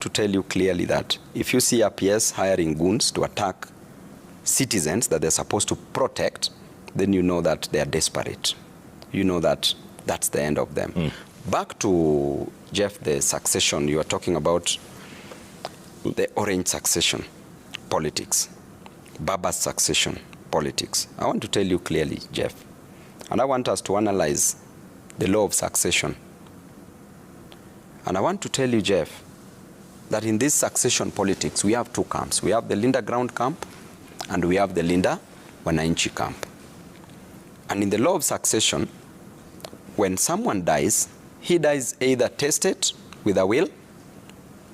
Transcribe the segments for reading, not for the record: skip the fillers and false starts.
to tell you clearly that if you see RPS hiring goons to attack citizens that they're supposed to protect, then you know that they are desperate. You know that that's the end of them. Back to Jeff, the succession, you are talking about the orange succession politics, Baba's succession politics. I want to tell you clearly, Jeff, and I want us to analyze the law of succession. And I want to tell you, Jeff, that in this succession politics, we have two camps. We have the Linda Ground camp, and we have the Linda Wananchi camp. And in the law of succession, when someone dies, he dies either testate with a will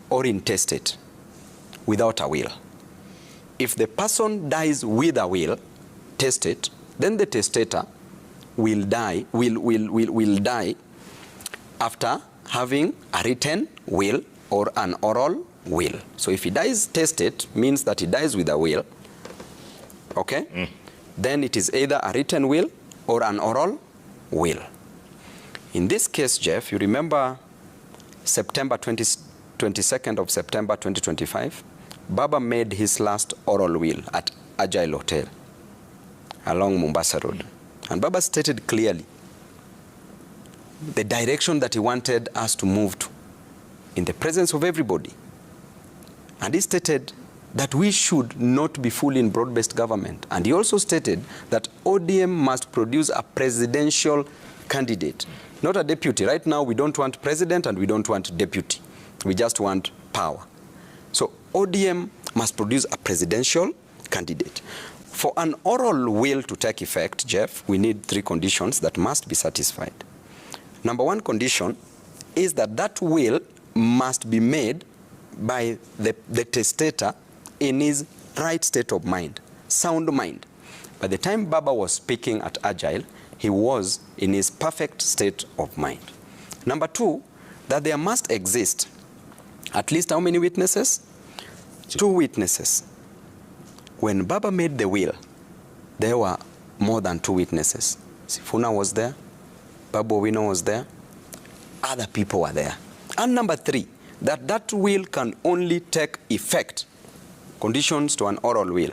or intestate without a will. If the person dies with a will, testate, then the testator will die after having a written will or an oral will. So if he dies testate, means that he dies with a will, okay? Then it is either a written will or an oral will. In this case, Jeff, you remember September 22nd of September 2025, Baba made his last oral will at Agile Hotel along Mombasa Road. And Baba stated clearly the direction that he wanted us to move to in the presence of everybody. And he stated that we should not be fully in broad-based government. And he also stated that ODM must produce a presidential candidate, not a deputy. Right now, we don't want president and we don't want deputy. We just want power. So ODM must produce a presidential candidate. For an oral will to take effect, Jeff, we need three conditions that must be satisfied. Number one condition is that that will must be made by the testator in his right state of mind, sound mind. By the time Baba was speaking at Agile, he was in his perfect state of mind. Number two, that there must exist at least how many witnesses? Two witnesses. When Baba made the will, there were more than two witnesses. Sifuna was there, Babu Owino was there, other people were there. And number three, that will can only take effect, conditions to an oral will,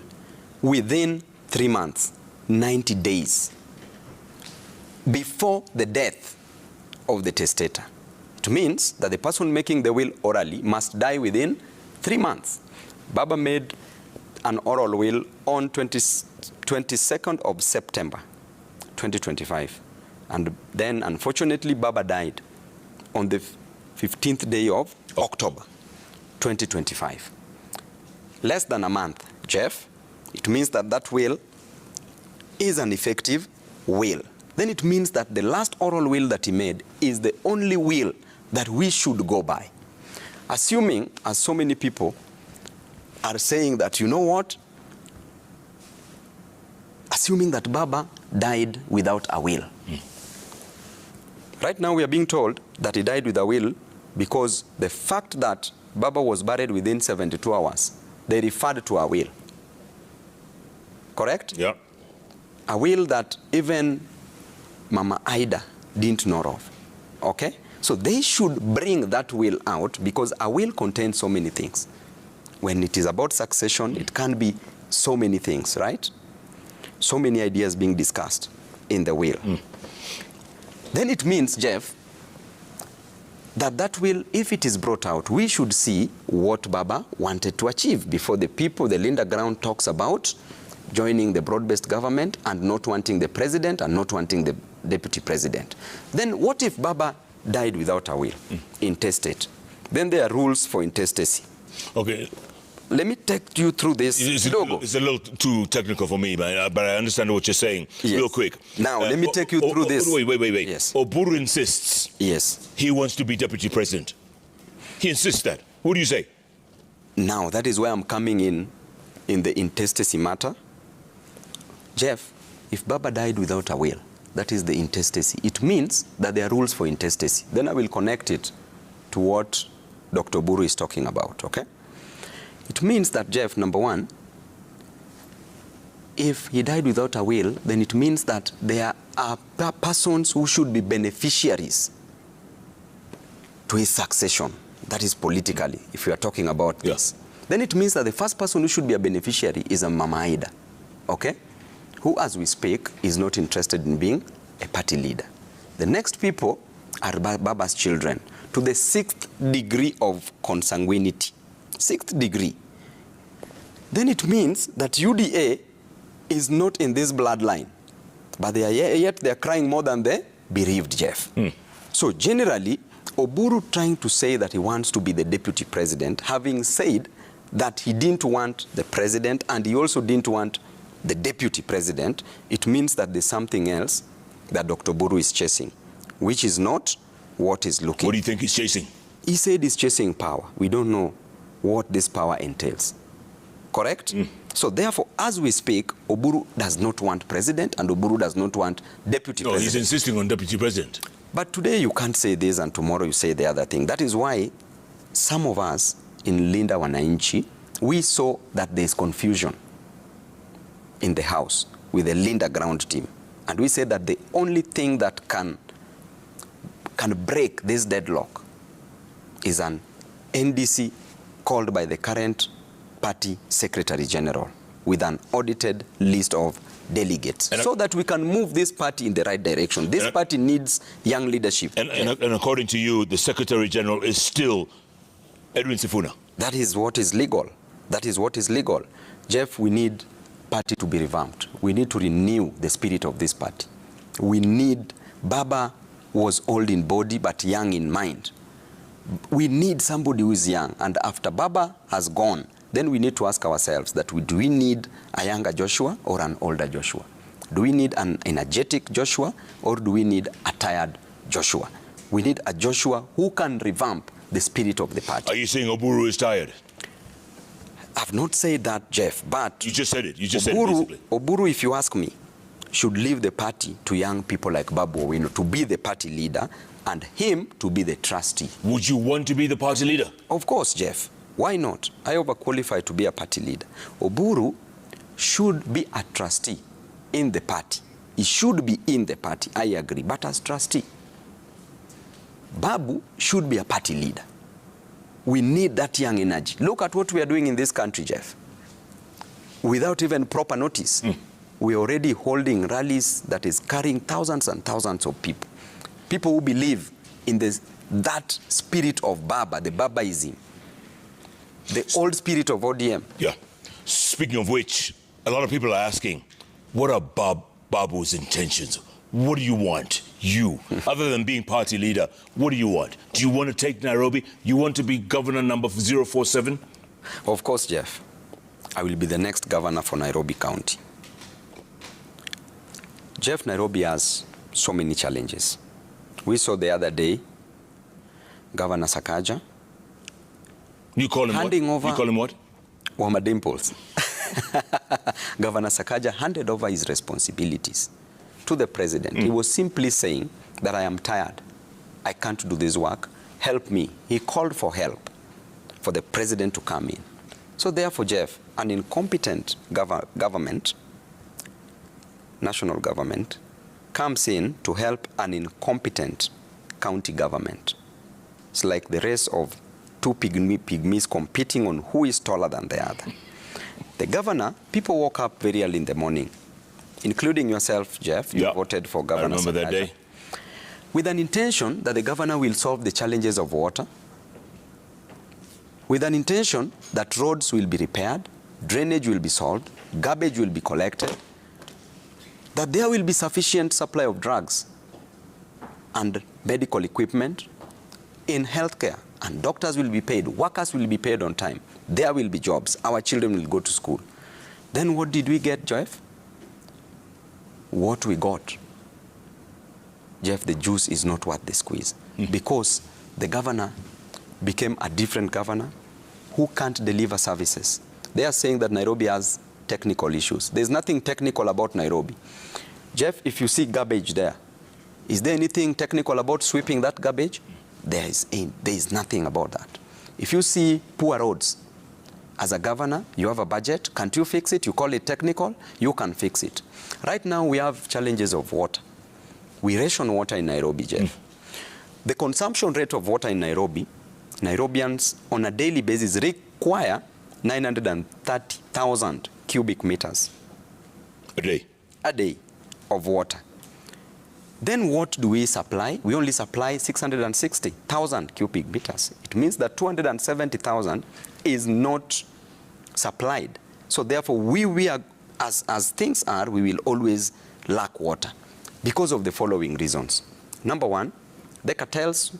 within 3 months, 90 days, before the death of the testator. It means that the person making the will orally must die within 3 months. Baba made an oral will on 22nd of September 2025. And then, unfortunately, Baba died on the 15th day of October 2025. Less than a month, Jeff, it means that that will is an effective will. Then it means that the last oral will that he made is the only will that we should go by. Assuming, as so many people are saying that, you know what? Assuming that Baba died without a will. Right now we are being told that he died with a will because the fact that Baba was buried within 72 hours, they referred to a will. Correct? Yeah. A will that even Mama Ida didn't know of. Okay? So they should bring that will out because a will contains so many things. When it is about succession, it can be so many things, right? So many ideas being discussed in the will. Then it means, Jeff, that will, if it is brought out, we should see what Baba wanted to achieve before the people, the Linda Ground talks about joining the broad-based government and not wanting the president and not wanting the deputy president. Then what if Baba died without a will, intestate? Then there are rules for intestacy. Okay. Let me take you through this. It's a little too technical for me, but I understand what you're saying. Yes. Real quick. Now, let me take you through this. Wait. Yes. Oburu insists. Yes. He wants to be deputy president. He insists that. What do you say? Now, that is where I'm coming in the intestacy matter. Jeff, if Baba died without a will, that is the intestacy. It means that there are rules for intestacy. Then I will connect it to what Dr. Buru is talking about, okay? It means that, Jeff, number one, if he died without a will, then it means that there are persons who should be beneficiaries to his succession. that is politically, if we are talking about this, then it means that the first person who should be a beneficiary is a Mama Ida, okay? Who, as we speak, is not interested in being a party leader. The next people are Baba's children, to the 6th degree of consanguinity. 6th degree. Then it means that UDA is not in this bloodline, but they are yet they are crying more than the bereaved, Jeff. So generally, Oburu trying to say that he wants to be the deputy president, having said that he didn't want the president and he also didn't want the deputy president, it means that there's something else that Dr. Oburu is chasing, which is not what he's looking. What do you think he's chasing? He said he's chasing power. We don't know what this power entails. Correct? So therefore, as we speak, Oburu does not want president and Oburu does not want deputy president. He's insisting on deputy president. But today you can't say this and tomorrow you say the other thing. That is why some of us in Linda Wananchi, we saw that there's confusion in the House with the Linda ground team. And we said that the only thing that can break this deadlock is an NDC called by the current party secretary general with an audited list of delegates, so that we can move this party in the right direction. This party needs young leadership. And according to you, the secretary general is still Edwin Sifuna? That is what is legal. That is what is legal. Jeff, we need party to be revamped. We need to renew the spirit of this party. We need, Baba was old in body but young in mind. We need somebody who is young, and after Baba has gone, then we need to ask ourselves that do we need a younger Joshua or an older Joshua? Do we need an energetic Joshua or do we need a tired Joshua? We need a Joshua who can revamp the spirit of the party. Are you saying Oburu is tired? I've not said that, Jeff, but... You just said it. You just said it, basically. Oburu, if you ask me, should leave the party to young people like Babu Owino to be the party leader and him to be the trustee. Would you want to be the party leader? Of course, Jeff. Why not? I overqualify to be a party leader. Oburu should be a trustee in the party. He should be in the party, I agree, but as trustee. Babu should be a party leader. We need that young energy. Look at what we are doing in this country, Jeff. Without even proper notice. We're already holding rallies that is carrying thousands and thousands of people. People who believe in that spirit of Baba, the Babaism. The old spirit of ODM. Yeah. Speaking of which, a lot of people are asking, what are Babu's intentions? What do you want? You, other than being party leader, what do you want? Do you want to take Nairobi? You want to be governor number 047? Of course, Jeff. I will be the next governor for Nairobi County. Jeff, Nairobi has so many challenges. We saw the other day, Governor Sakaja. You call him handing what? Over you call him what? Wama Dimples. Governor Sakaja handed over his responsibilities to the president. He was simply saying that I am tired. I can't do this work. Help me. He called for help for the president to come in. So therefore, Jeff, an incompetent government, national government, comes in to help an incompetent county government. It's like the race of two pygmies competing on who is taller than the other. The governor, people woke up very early in the morning, including yourself, Jeff. You voted for Governor Sakaja. I remember that day. With an intention that the governor will solve the challenges of water, with an intention that roads will be repaired, drainage will be solved, garbage will be collected, that there will be sufficient supply of drugs and medical equipment in healthcare, and doctors will be paid, workers will be paid on time, there will be jobs, our children will go to school. Then what did we get, Jeff? What we got, Jeff, the juice is not worth the squeeze. Because the governor became a different governor who can't deliver services. They are saying that Nairobi has technical issues. There's nothing technical about Nairobi. Jeff, if you see garbage there, is there anything technical about sweeping that garbage? There is nothing about that. If you see poor roads, as a governor, you have a budget. Can't you fix it? You call it technical, you can fix it. Right now, we have challenges of water. We ration water in Nairobi, Jeff. The consumption rate of water in Nairobi Nairobians on a daily basis require 930,000 cubic meters a day of water. Then what do we supply? We only supply 660,000 cubic meters. It means that 270,000 is not supplied. So therefore, we are, as things are, we will always lack water because of the following reasons. Number one, the cartels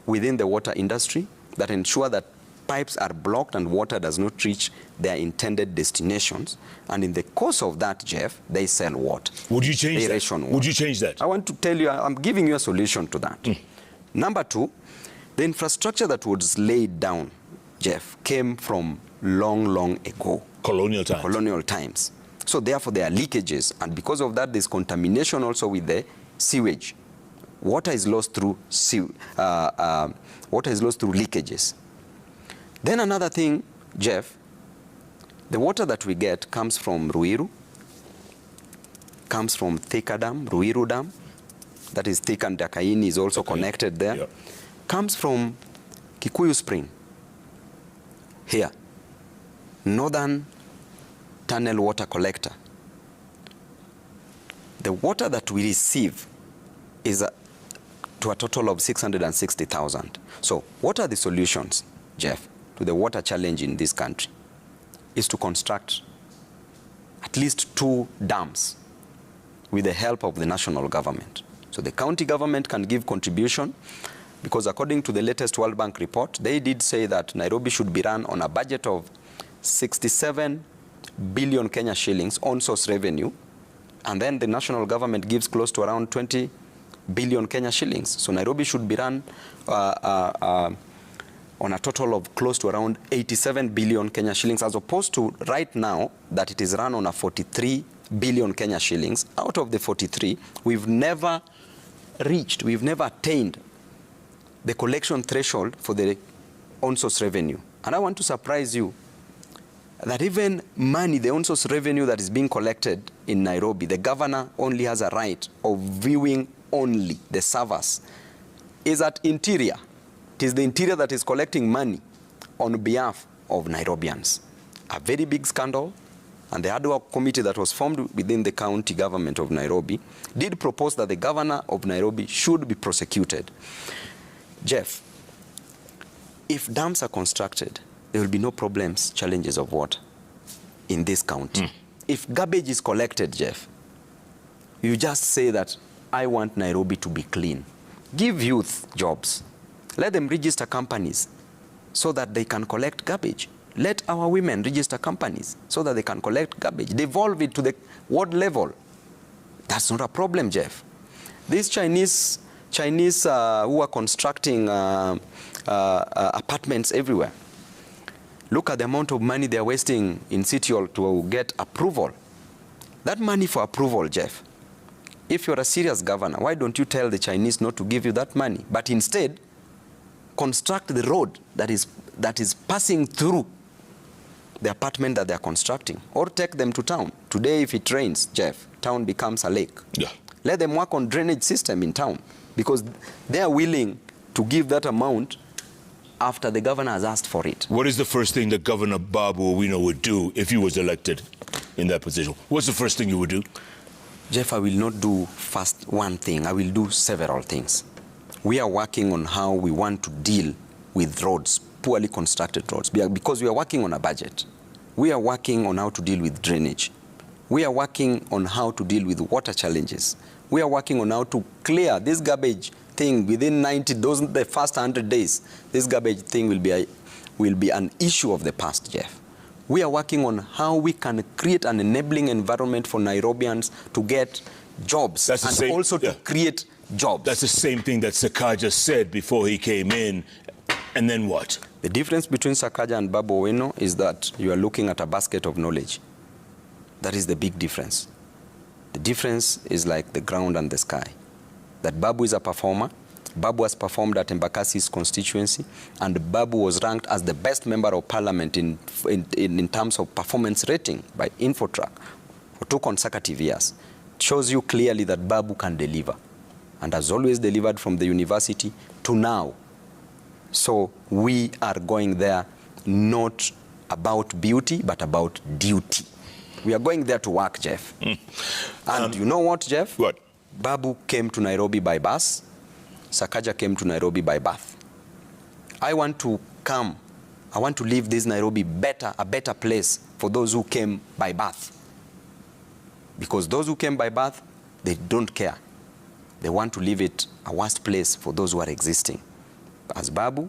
within the water industry that ensure that pipes are blocked and water does not reach their intended destinations. And in the course of that, Jeff, they sell water. Would you change that? Would you change that? I want to tell you, I'm giving you a solution to that. Number two, the infrastructure that was laid down, Jeff, came from long ago. Colonial times. Colonial times. So therefore, there are leakages. And because of that, there's contamination also with the sewage. Water is lost through leakages. Then another thing, Jeff, the water that we get comes from Ruiru, comes from Thika Dam, Ruiru Dam, that is Thika and Dakaini is also connected there, comes from Kikuyu Spring, here, Northern Tunnel Water Collector. The water that we receive is to a total of 660,000. So what are the solutions, Jeff, to the water challenge in this country? Is to construct at least 2 dams with the help of the national government. So the county government can give contribution, because according to the latest World Bank report, they did say that Nairobi should be run on a budget of 67 billion Kenya shillings on source revenue, and then the national government gives close to around 20 billion Kenya shillings. So Nairobi should be run on a total of close to around 87 billion Kenya shillings, as opposed to right now that it is run on a 43 billion Kenya shillings. Out of the 43, we've never attained the collection threshold for the on-source revenue. And I want to surprise you that even money, the on-source revenue that is being collected in Nairobi, the governor only has a right of viewing only the servers, is at Interior. It is the Interior that is collecting money on behalf of Nairobians. A very big scandal, and the ad hoc committee that was formed within the county government of Nairobi did propose that the governor of Nairobi should be prosecuted. Jeff, if dams are constructed, there will be no challenges of water in this county. If garbage is collected, Jeff, you just say that I want Nairobi to be clean. Give youth jobs. Let them register companies so that they can collect garbage. Let our women register companies so that they can collect garbage. Devolve it to the ward level. That's not a problem, Jeff. These Chinese who are constructing apartments everywhere, look at the amount of money they are wasting in City Hall to get approval. That money for approval, Jeff, if you're a serious governor, why don't you tell the Chinese not to give you that money, but instead construct the road that is passing through the apartment that they are constructing, or take them to town. Today, if it rains, Jeff, town becomes a lake. Let them work on drainage system in town, because they are willing to give that amount after the governor has asked for it. What is the first thing that Governor Babu Owino would do if he was elected in that position? What's the first thing you would do? Jeff, I will not do first one thing. I will do several things. We are working on how we want to deal with roads, poorly constructed roads, because we are working on a budget. We are working on how to deal with drainage. We are working on how to deal with water challenges. We are working on how to clear this garbage thing within the first 100 days. This garbage thing will be an issue of the past, Jeff. We are working on how we can create an enabling environment for Nairobians to get jobs, and also to create jobs. That's the same thing that Sakaja said before he came in. And then what? The difference between Sakaja and Babu Owino is that you are looking at a basket of knowledge. That is the big difference. The difference is like the ground and the sky. That Babu is a performer. Babu has performed at Embakasi's constituency, and Babu was ranked as the best member of parliament in terms of performance rating by Infotrack for 2 consecutive years. It shows you clearly that Babu can deliver, and has always delivered from the university to now. So we are going there not about beauty, but about duty. We are going there to work, Jeff. And you know what, Jeff? What? Babu came to Nairobi by bus. Sakaja came to Nairobi by birth. I want to leave this Nairobi a better place for those who came by birth. Because those who came by birth, they don't care. They want to leave it a worst place for those who are existing. As Babu,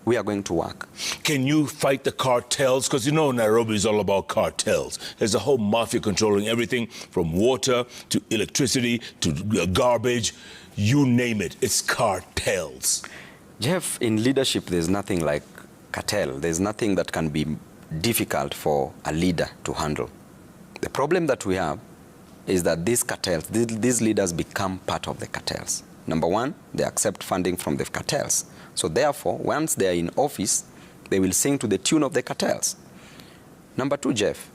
we are going to work. Can you fight the cartels? Because you know Nairobi is all about cartels. There's a whole mafia controlling everything from water to electricity to garbage. You name it, it's cartels. Jeff, in leadership, there's nothing like cartel. There's nothing that can be difficult for a leader to handle. The problem that we have is that these cartels, these leaders become part of the cartels. Number one, they accept funding from the cartels. So therefore, once they are in office, they will sing to the tune of the cartels. Number two, Jeff,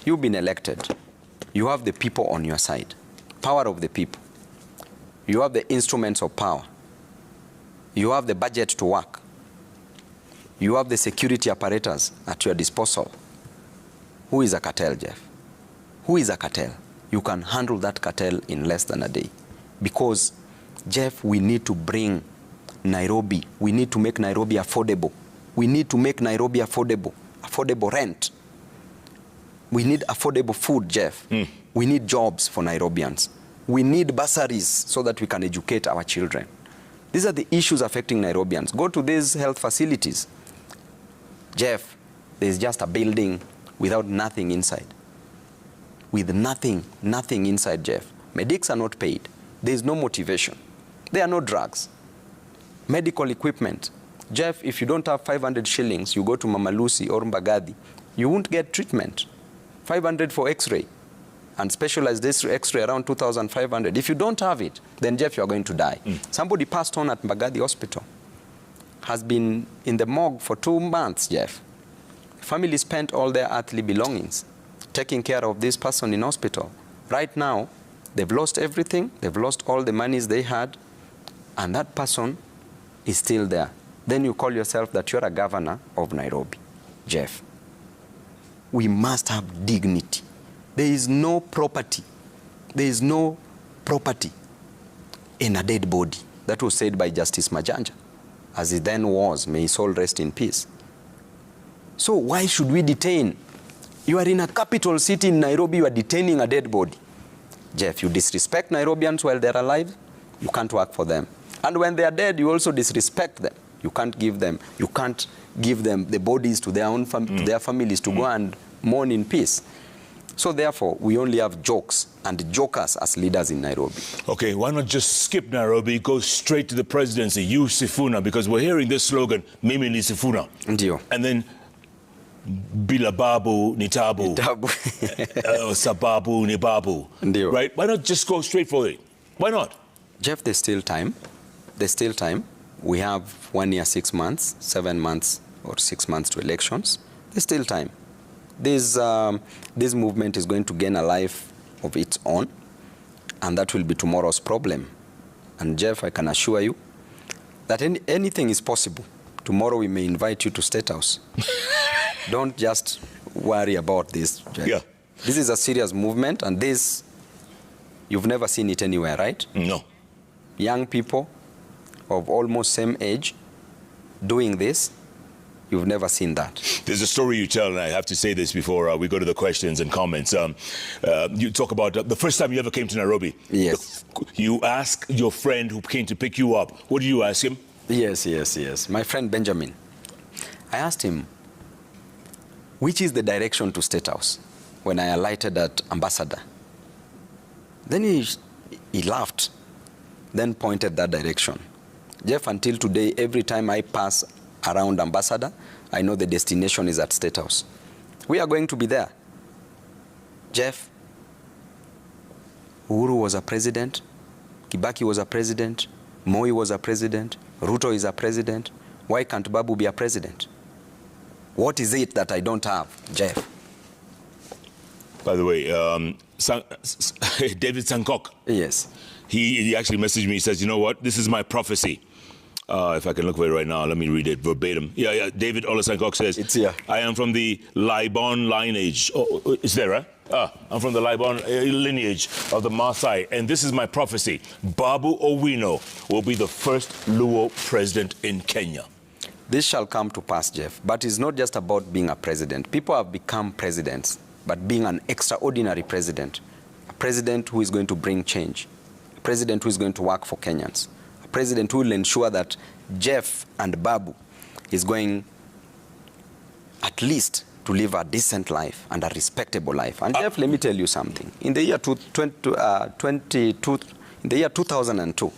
you've been elected. You have the people on your side. Power of the people. You have the instruments of power. You have the budget to work. You have the security apparatus at your disposal. Who is a cartel, Jeff? Who is a cartel? You can handle that cartel in less than a day. Because, Jeff, we need to bring Nairobi. We need to make Nairobi affordable. We need to make Nairobi affordable. Affordable rent. We need affordable food, Jeff. We need jobs for Nairobians. We need bursaries so that we can educate our children. These are the issues affecting Nairobians. Go to these health facilities. Jeff, there's just a building without nothing inside. With nothing inside, Jeff. Medics are not paid. There's no motivation. There are no drugs. Medical equipment. Jeff, if you don't have 500 shillings, you go to Mama Lucy or Mbagadi, you won't get treatment. 500 for x-ray. And specialized x-ray around 2,500. If you don't have it, then Jeff, you're going to die. Somebody passed on at Mbagadi Hospital. Has been in the morgue for 2 months, Jeff. Family spent all their earthly belongings taking care of this person in hospital. Right now, they've lost everything. They've lost all the monies they had. And that person is still there. Then you call yourself that you're a governor of Nairobi. Jeff, we must have dignity. There is no property. There is no property in a dead body. That was said by Justice Majanja, as he then was. May his soul rest in peace. So why should we detain? You are in a capital city in Nairobi, you are detaining a dead body. Jeff, you disrespect Nairobians while they're alive, you can't work for them. And when they are dead, you also disrespect them. You can't give them the bodies to their own to their families to go and mourn in peace. So therefore, we only have jokes and jokers as leaders in Nairobi. Okay, why not just skip Nairobi, go straight to the presidency, you Sifuna, because we're hearing this slogan, Mimi ni Sifuna. Ndio. And then, Bila Babu ni Tabu. Sababu ni Babu. Ndio. Right? Why not just go straight for it? Why not? Jeff, there's still time. There's still time. We have 1 year, 6 months, 7 months or 6 months to elections. There's still time. This movement is going to gain a life of its own, and that will be tomorrow's problem. And Jeff, I can assure you that anything is possible. Tomorrow we may invite you to State House. Don't just worry about this, Jeff. Yeah. This is a serious movement, and this, you've never seen it anywhere, right? No. Young people of almost same age doing this. You've never seen that. There's a story you tell, and I have to say this before we go to the questions and comments. You talk about the first time you ever came to Nairobi. Yes. You ask your friend who came to pick you up. What did you ask him? Yes. My friend Benjamin. I asked him, which is the direction to State House when I alighted at Ambassador? Then he laughed, then pointed that direction. Jeff, until today, every time I pass around Ambassador, I know the destination is at State House. We are going to be there. Jeff, Uhuru was a president, Kibaki was a president, Moi was a president, Ruto is a president. Why can't Babu be a president? What is it that I don't have, Jeff? By the way, David Sankok. Yes. He actually messaged me, he says, you know what, this is my prophecy. If I can look for it right now, let me read it verbatim. Yeah. David Olasankok says, it's here. I am from the Libon lineage. Oh, it's there, right? I'm from the Libon lineage of the Maasai, and this is my prophecy. Babu Owino will be the first Luo president in Kenya. This shall come to pass, Jeff. But it's not just about being a president. People have become presidents, but being an extraordinary president, a president who is going to bring change, a president who is going to work for Kenyans, a president who will ensure that Jeff and Babu is going at least to live a decent life and a respectable life. And Jeff, let me tell you something. In the year 2002,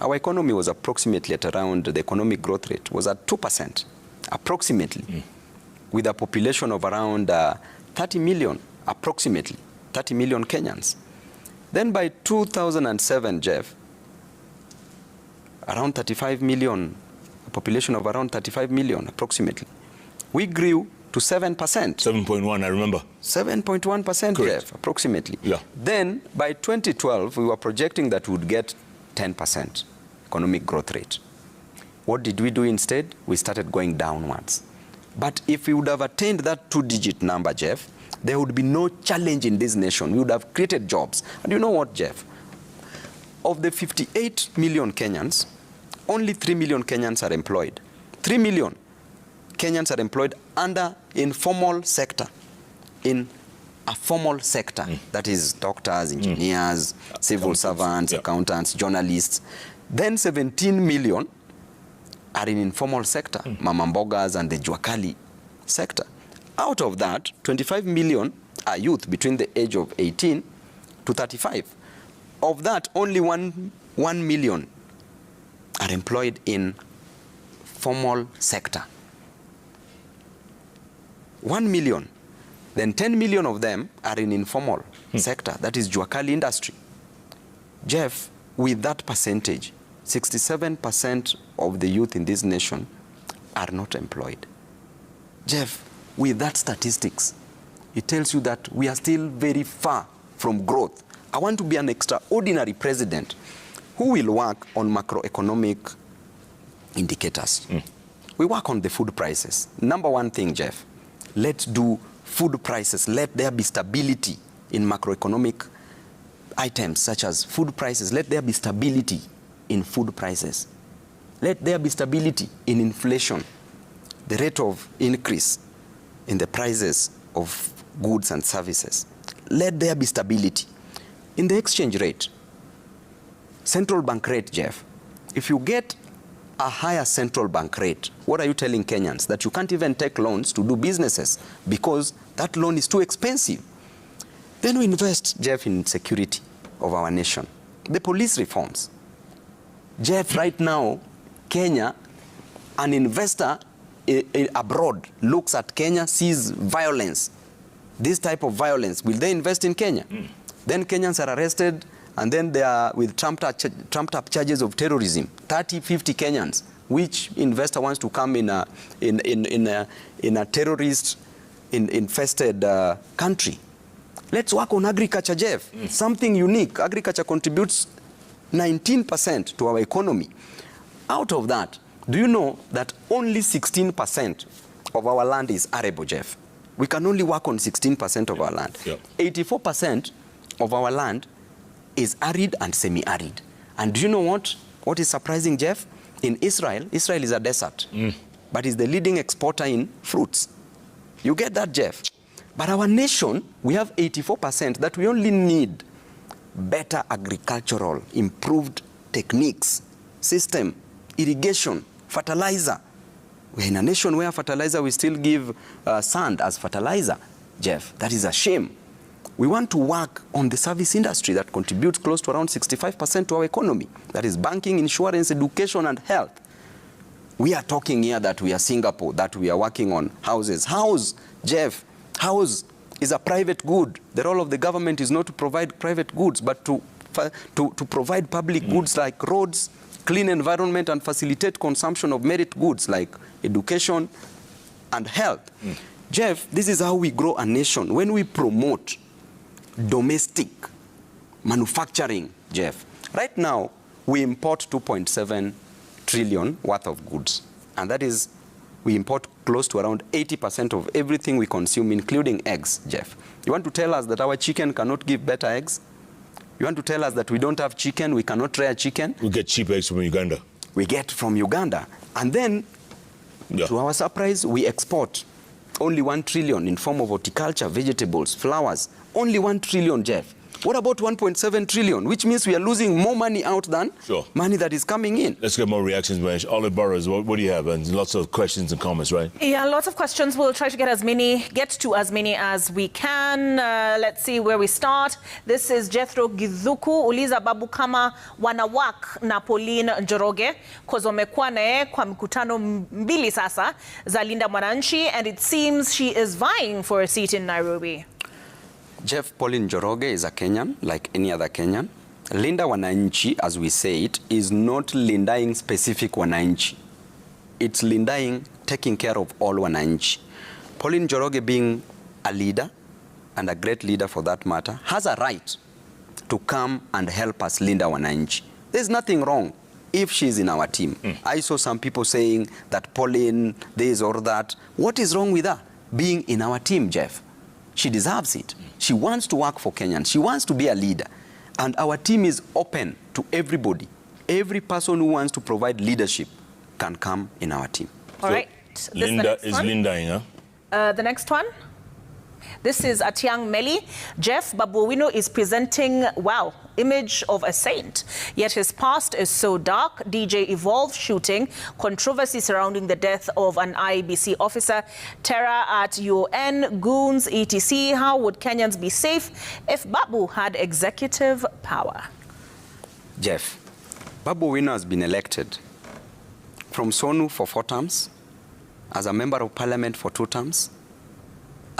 our economy was approximately at around, the economic growth rate was at 2%, approximately, with a population of around 30 million, approximately, 30 million Kenyans. Then by 2007, Jeff, around 35 million, a population of around 35 million, approximately. We grew to 7%. 7.1, I remember. 7.1%, Jeff, approximately. Yeah. Then by 2012, we were projecting that we would get 10% economic growth rate. What did we do instead? We started going downwards. But if we would have attained that 2-digit number, Jeff, there would be no challenge in this nation. We would have created jobs. And you know what, Jeff? Of the 58 million Kenyans, only 3 million Kenyans are employed. 3 million Kenyans are employed under informal sector, in a formal sector, that is doctors, engineers, civil servants, accountants, journalists. Then 17 million are in informal sector, mama mbogas and the juakali sector. Out of that, 25 million are youth between the age of 18 to 35. Of that, only 1 million are employed in formal sector. 1 million. Then 10 million of them are in informal sector, that is juakali industry. Jeff, with that percentage, 67% of the youth in this nation are not employed. Jeff, with that statistics, it tells you that we are still very far from growth. I want to be an extraordinary president who will work on macroeconomic indicators. We work on the food prices. Number one thing, Jeff, let's do food prices. Let there be stability in macroeconomic items such as food prices. Let there be stability in food prices. Let there be stability in inflation, the rate of increase in the prices of goods and services. Let there be stability in the exchange rate. Central bank rate, Jeff. If you get a higher central bank rate, what are you telling Kenyans? That you can't even take loans to do businesses because that loan is too expensive. Then we invest, Jeff, in security of our nation. The police reforms. Jeff, right now, Kenya, an investor abroad looks at Kenya, sees violence. This type of violence, will they invest in Kenya? Then Kenyans are arrested, and then they are with trumped up charges of terrorism. 30, 50 Kenyans. Which investor wants to come in a terrorist infested country? Let's work on agriculture, Jeff. Something unique. Agriculture contributes 19% to our economy. Out of that, do you know that only 16% of our land is arable, Jeff? We can only work on 16% of our land. 84% of our land is arid and semi-arid. And do you know what? What is surprising, Jeff? In Israel is a desert, but is the leading exporter in fruits. You get that, Jeff? But our nation, we have 84% that we only need better agricultural, improved techniques, system, irrigation, fertilizer. We're in a nation where fertilizer, we still give sand as fertilizer, Jeff. That is a shame. We want to work on the service industry that contributes close to around 65% to our economy. That is banking, insurance, education, and health. We are talking here that we are Singapore, that we are working on houses. House, Jeff, house is a private good. The role of the government is not to provide private goods, but to provide public goods like roads, clean environment, and facilitate consumption of merit goods like education and health. Jeff, this is how we grow a nation. When we promote domestic manufacturing, Jeff. Right now, we import 2.7 trillion worth of goods. And that is, we import close to around 80% of everything we consume, including eggs, Jeff. You want to tell us that our chicken cannot give better eggs? You want to tell us that we don't have chicken, we cannot rear chicken? We get cheap eggs from Uganda. We get from Uganda. And then, to our surprise, we export only 1 trillion in form of horticulture, vegetables, flowers. Only 1 trillion, Jeff. What about 1.7 trillion, which means we are losing more money out than money that is coming in? Let's get more reactions, Mahesh. Olive Burrows, what do you have? And lots of questions and comments, right? Yeah, lots of questions. We'll try to get to as many as we can. Let's see where we start. This is Jethro Gizuku. Uliza Babu kama wanawak na Pauline Njoroge kozo wamekuwa naye kwa mikutano mbili sasa za Linda Mwananchi, and it seems she is vying for a seat in Nairobi. Jeff, Pauline Njoroge is a Kenyan, like any other Kenyan. Linda Wananchi, as we say it, is not lindaing specific Wananchi. It's lindaing taking care of all Wananchi. Pauline Njoroge, being a leader, and a great leader for that matter, has a right to come and help us linda Wananchi. There's nothing wrong if she's in our team. I saw some people saying that Pauline this or that. What is wrong with her being in our team, Jeff? She deserves it. She wants to work for Kenyans. She wants to be a leader. And our team is open to everybody. Every person who wants to provide leadership can come in our team. All right. Linda is Linda, the next one. This is Atiang Meli. Jeff, Babu Owino is presenting, wow, image of a saint. Yet his past is so dark. DJ Evolve shooting, controversy surrounding the death of an IEBC officer, terror at UN, goons, etc. How would Kenyans be safe if Babu had executive power? Jeff, Babu Owino has been elected from Sonu for 4 terms, as a member of parliament for 2 terms.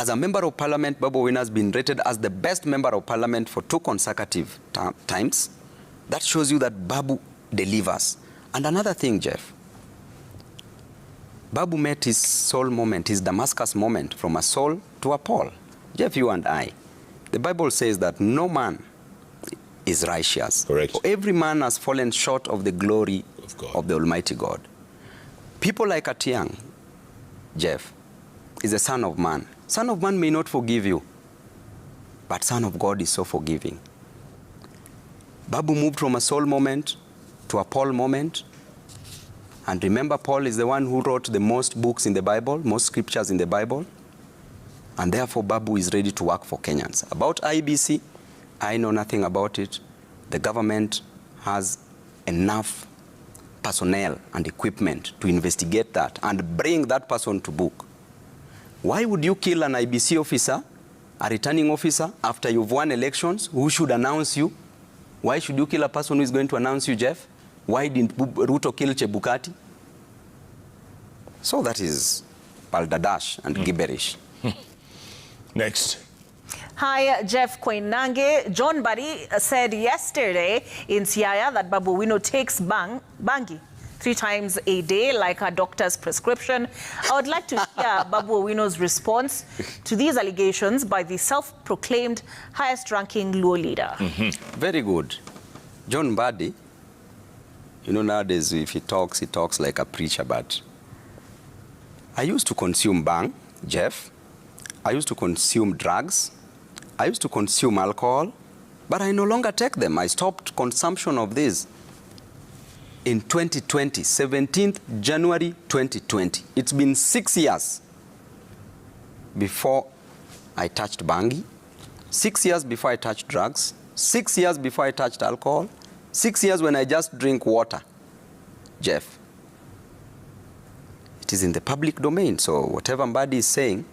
As a member of parliament, Babu Owino has been rated as the best member of parliament for 2 consecutive times. That shows you that Babu delivers. And another thing, Jeff, Babu met his Saul moment, his Damascus moment, from a Saul to a Paul. Jeff, you and I, the Bible says that no man is righteous. Correct. For every man has fallen short of the glory of the Almighty God. People like Atiang, Jeff, is a son of man. Son of man may not forgive you, but son of God is so forgiving. Babu moved from a Saul moment to a Paul moment. And remember, Paul is the one who wrote the most books in the Bible, most scriptures in the Bible. And therefore, Babu is ready to work for Kenyans. About IEBC, I know nothing about it. The government has enough personnel and equipment to investigate that and bring that person to book. Why would you kill an IEBC officer, a returning officer, after you've won elections? Who should announce you? Why should you kill a person who is going to announce you, Jeff? Why didn't Ruto kill Chebukati? So that is baldadash and gibberish. Next. Hi, Jeff Koinange. John Barry said yesterday in Siaya that Babu Owino takes bangi 3 times a day, like a doctor's prescription. I would like to hear Babu Owino's response to these allegations by the self-proclaimed highest-ranking Luo leader. Very good. John Mbadi, you know, nowadays if he talks like a preacher, but I used to consume bang, Jeff. I used to consume drugs. I used to consume alcohol, but I no longer take them. I stopped consumption of this in 2020, 17th January 2020. It's been 6 years before I touched bangi, 6 years before I touched drugs, 6 years before I touched alcohol, 6 years when I just drink water. Jeff, it is in the public domain, so whatever Mbadi is saying,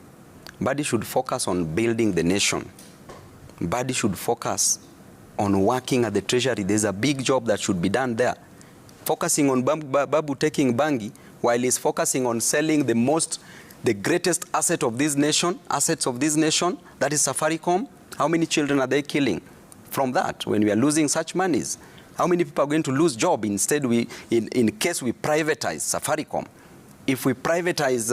Mbadi should focus on building the nation. Mbadi should focus on working at the treasury. There's a big job that should be done there. Focusing on Babu taking bangi while he's focusing on selling the greatest assets of this nation, that is Safaricom. How many children are they killing from that when we are losing such monies? How many people are going to lose job instead in case we privatize Safaricom? If we privatize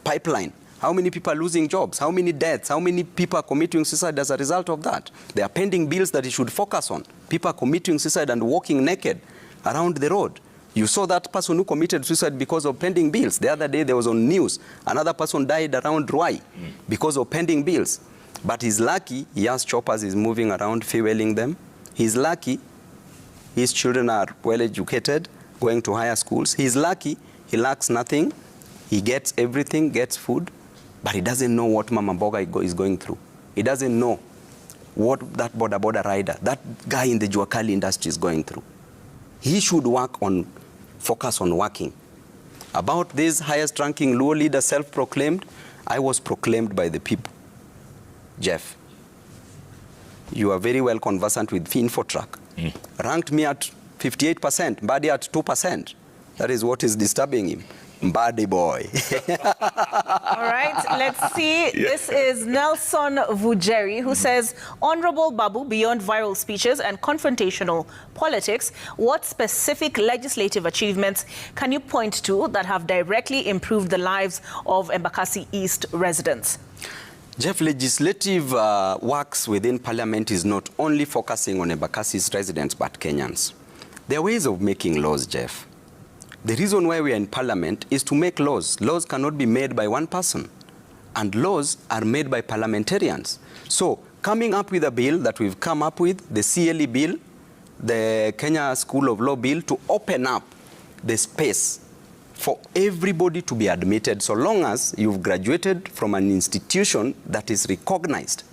pipeline, how many people are losing jobs? How many deaths? How many people are committing suicide as a result of that? There are pending bills that he should focus on. People are committing suicide and walking naked around the road. You saw that person who committed suicide because of pending bills. The other day there was on news. Another person died around Ruai because of pending bills. But he's lucky he has choppers, he's moving around, fueling them. He's lucky his children are well educated, going to higher schools. He's lucky he lacks nothing. He gets everything, gets food. But he doesn't know what Mama Mboga is going through. He doesn't know what that border rider, that guy in the Juakali industry is going through. He should focus on working. About this highest ranking Luo leader self-proclaimed, I was proclaimed by the people. Jeff, you are very well conversant with Infotrack. Ranked me at 58%, Mbadi at 2%. That is what is disturbing him. Mbadi boy. All right, let's see. Yeah. This is Nelson Vujeri, who says, Honorable Babu, beyond viral speeches and confrontational politics, what specific legislative achievements can you point to that have directly improved the lives of Embakasi East residents? Jeff, legislative works within Parliament is not only focusing on Embakasi's residents, but Kenyans. There are ways of making laws, Jeff. The reason why we are in Parliament is to make laws. Laws cannot be made by one person. And laws are made by parliamentarians. So, coming up with a bill that we've come up with, the CLE bill, the Kenya School of Law bill, to open up the space for everybody to be admitted, so long as you've graduated from an institution that is recognized.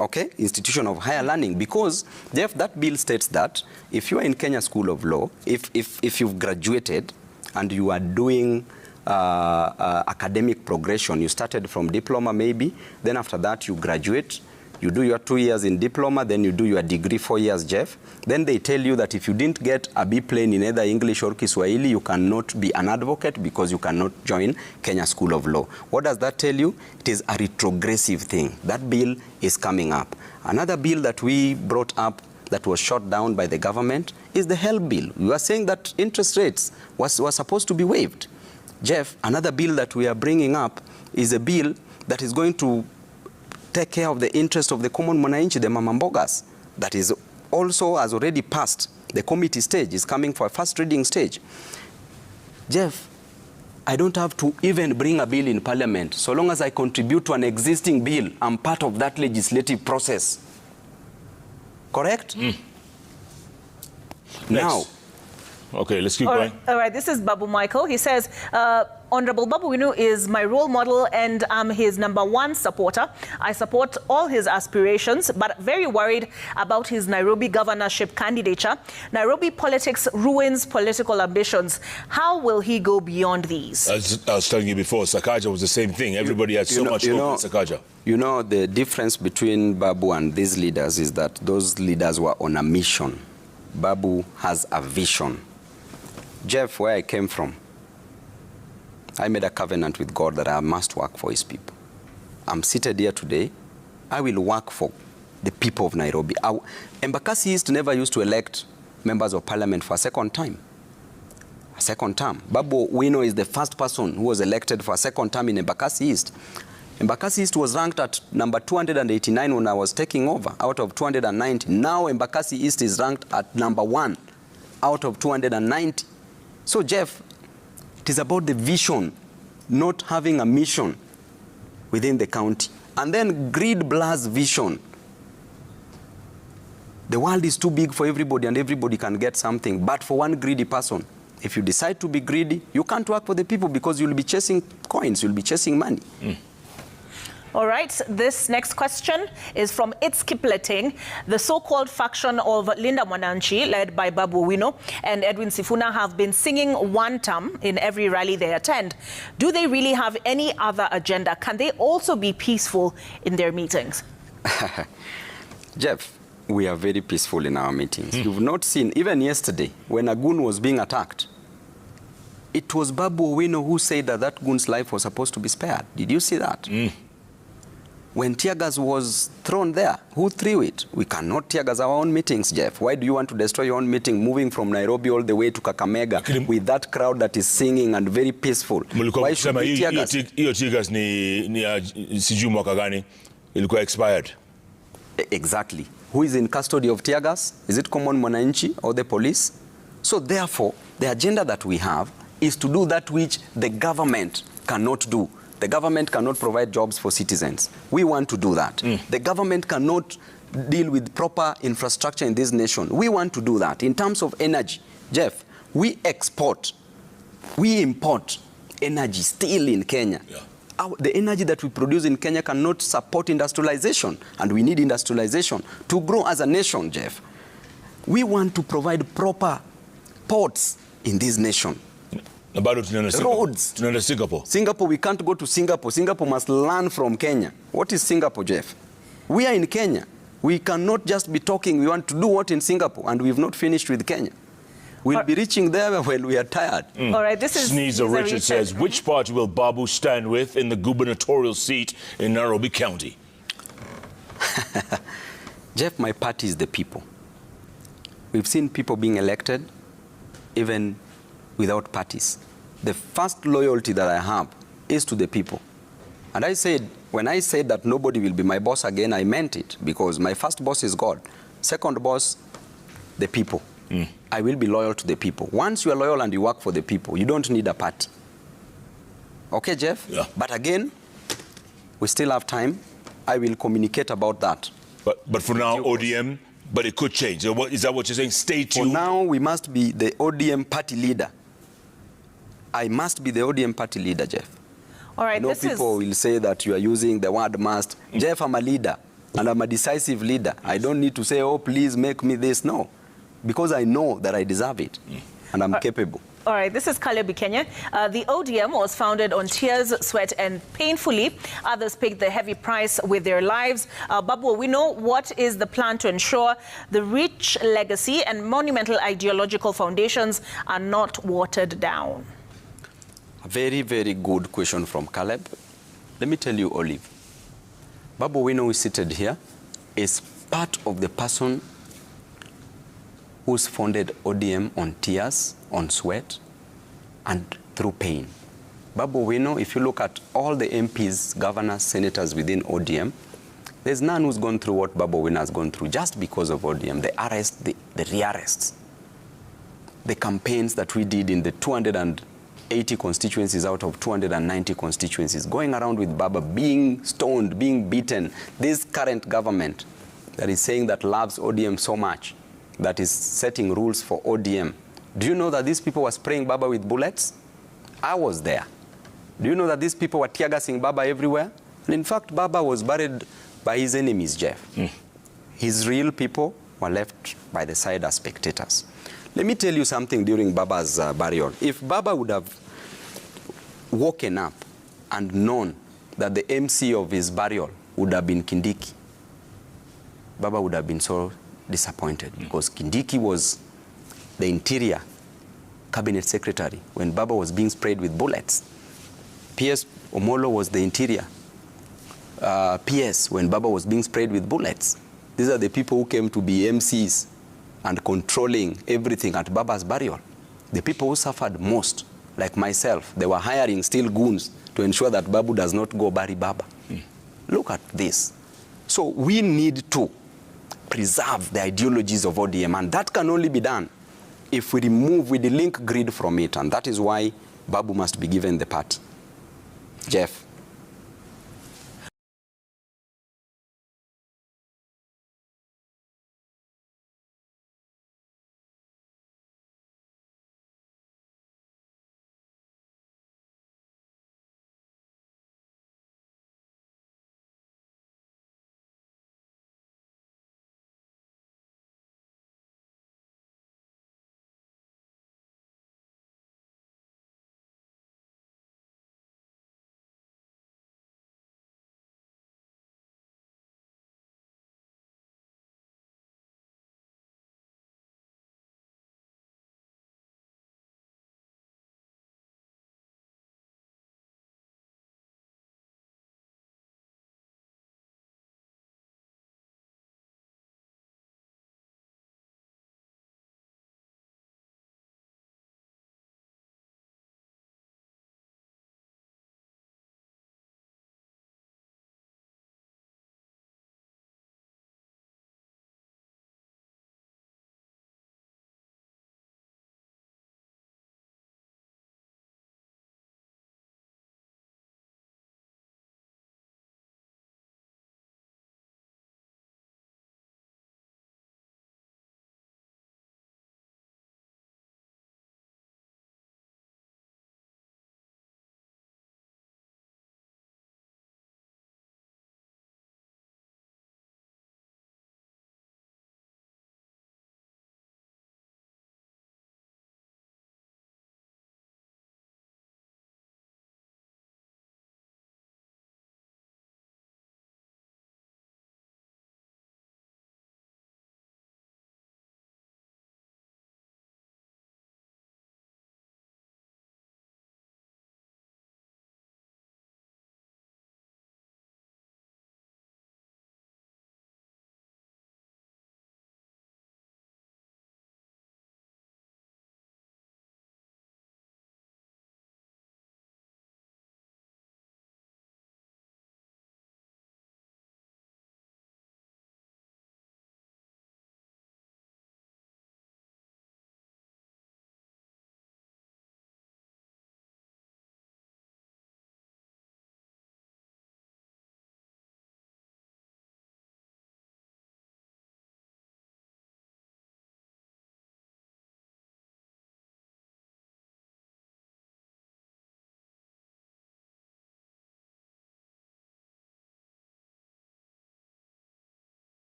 Okay, institution of higher learning, because Jeff, that bill states that if you are in Kenya School of Law, if you've graduated and you are doing academic progression, you started from diploma maybe, then after that you graduate, you do your 2 years in diploma, then you do your degree 4 years, Jeff. Then they tell you that if you didn't get a B plane in either English or Kiswahili, you cannot be an advocate because you cannot join Kenya School of Law. What does that tell you? It is a retrogressive thing. That bill is coming up. Another bill that we brought up that was shot down by the government is the HELB bill. We were saying that interest rates were supposed to be waived. Jeff, another bill that we are bringing up is a bill that is going to take care of the interest of the common mwananchi, the Mama Mbogas. That is also has already passed the committee stage, is coming for a first reading stage. Jeff, I don't have to even bring a bill in Parliament. So long as I contribute to an existing bill, I'm part of that legislative process. Correct? Now. Okay, let's keep going. All right, this is Babu Michael. He says, Honorable Babu Owino is my role model and I'm his #1 supporter. I support all his aspirations, but very worried about his Nairobi governorship candidature. Nairobi politics ruins political ambitions. How will he go beyond these? As I was telling you before, Sakaja was the same thing. Everybody had so much hope in Sakaja. You know, the difference between Babu and these leaders is that those leaders were on a mission. Babu has a vision. Jeff, where I came from, I made a covenant with God that I must work for his people. I'm seated here today. I will work for the people of Nairobi. Embakasi East never used to elect members of parliament for a second time. A second term. Babu Owino is the first person who was elected for a second term in Embakasi East. Embakasi East was ranked at number 289 when I was taking over, out of 290. Now Embakasi East is ranked at number 1 out of 290. So, Jeff, it is about the vision, not having a mission within the county. And then greed blurs vision. The world is too big for everybody and everybody can get something. But for one greedy person, if you decide to be greedy, you can't work for the people because you'll be chasing coins, you'll be chasing money. All right, this next question is from Itskipleting. The so-called faction of Linda Mwananchi, led by Babu Owino and Edwin Sifuna, have been singing one term in every rally they attend. Do they really have any other agenda? Can they also be peaceful in their meetings? Jeff, we are very peaceful in our meetings. You've not seen, even yesterday, when a goon was being attacked, it was Babu Owino who said that that goon's life was supposed to be spared. Did you see that? When tear gas was thrown there, who threw it? We cannot tear gas our own meetings, Jeff. Why do you want to destroy your own meeting, moving from Nairobi all the way to Kakamega with that crowd that is singing and very peaceful? Why should we tear gas? Hiyo tear gas ni sijui mwaka gani ilikuwa expired. Exactly. Who is in custody of tear gas? Is it common mwananchi or the police? So therefore, The agenda that we have is to do that which the government cannot do. The government cannot provide jobs for citizens. We want to do that. The government cannot deal with proper infrastructure in this nation. We want to do that. In terms of energy, Jeff, we import energy still in Kenya. Yeah. The energy that we produce in Kenya cannot support industrialization, and we need industrialization to grow as a nation, Jeff. We want to provide proper ports in this nation. Roads. Singapore, we can't go to Singapore. Singapore must learn from Kenya. What is Singapore, Jeff? We are in Kenya. We cannot just be talking. We want to do what in Singapore, and we've not finished with Kenya. We'll be reaching there when we are tired. All right, this is... Sneezer Richard says, which party will Babu stand with in the gubernatorial seat in Nairobi County? Jeff, my party is the people. We've seen people being elected even without parties. The first loyalty that I have is to the people. And I said, when I said that nobody will be my boss again, I meant it, because my first boss is God. Second boss, the people. I will be loyal to the people. Once you are loyal and you work for the people, you don't need a party. Okay, Jeff? Yeah. But again, we still have time. I will communicate about that. But for now, ODM, but it could change. Is that what you're saying? Stay tuned. For now, we must be the ODM party leader. I must be the ODM party leader, Jeff. All right, I know people will say that you are using the word must. Jeff, I'm a leader, and I'm a decisive leader. I don't need to say, oh, please make me this. No, because I know that I deserve it, and I'm capable. All right, this is Caleb Kenya. The ODM was founded on tears, sweat, and painfully. Others paid the heavy price with their lives. Babu, we know what is the plan to ensure the rich legacy and monumental ideological foundations are not watered down. A very, very good question from Caleb. Let me tell you, Olive. Babu Owino, who is seated here, is part of the person who's founded ODM on tears, on sweat, and through pain. Babu Owino, if you look at all the MPs, governors, senators within ODM, there's none who's gone through what Babu Owino has gone through just because of ODM. The arrest, the re-arrests, the campaigns that we did in the 280 constituencies out of 290 constituencies, going around with Baba, being stoned, being beaten. This current government that is saying that loves ODM so much, that is setting rules for ODM. Do you know that these people were spraying Baba with bullets? I was there. Do you know that these people were tear-gassing Baba everywhere? And in fact, Baba was buried by his enemies, Jeff. His real people were left by the side as spectators. Let me tell you something during Baba's burial. If Baba would have woken up and known that the MC of his burial would have been Kindiki, Baba would have been so disappointed, because Kindiki was the Interior Cabinet Secretary when Baba was being sprayed with bullets. PS Omolo was the Interior PS when Baba was being sprayed with bullets. These are the people who came to be MCs and controlling everything at Baba's burial. The people who suffered most, like myself, they were hiring still goons to ensure that Babu does not go bury Baba. Look at this. So we need to preserve the ideologies of ODM, and that can only be done if we delink greed from it, and that is why Babu must be given the party. Jeff.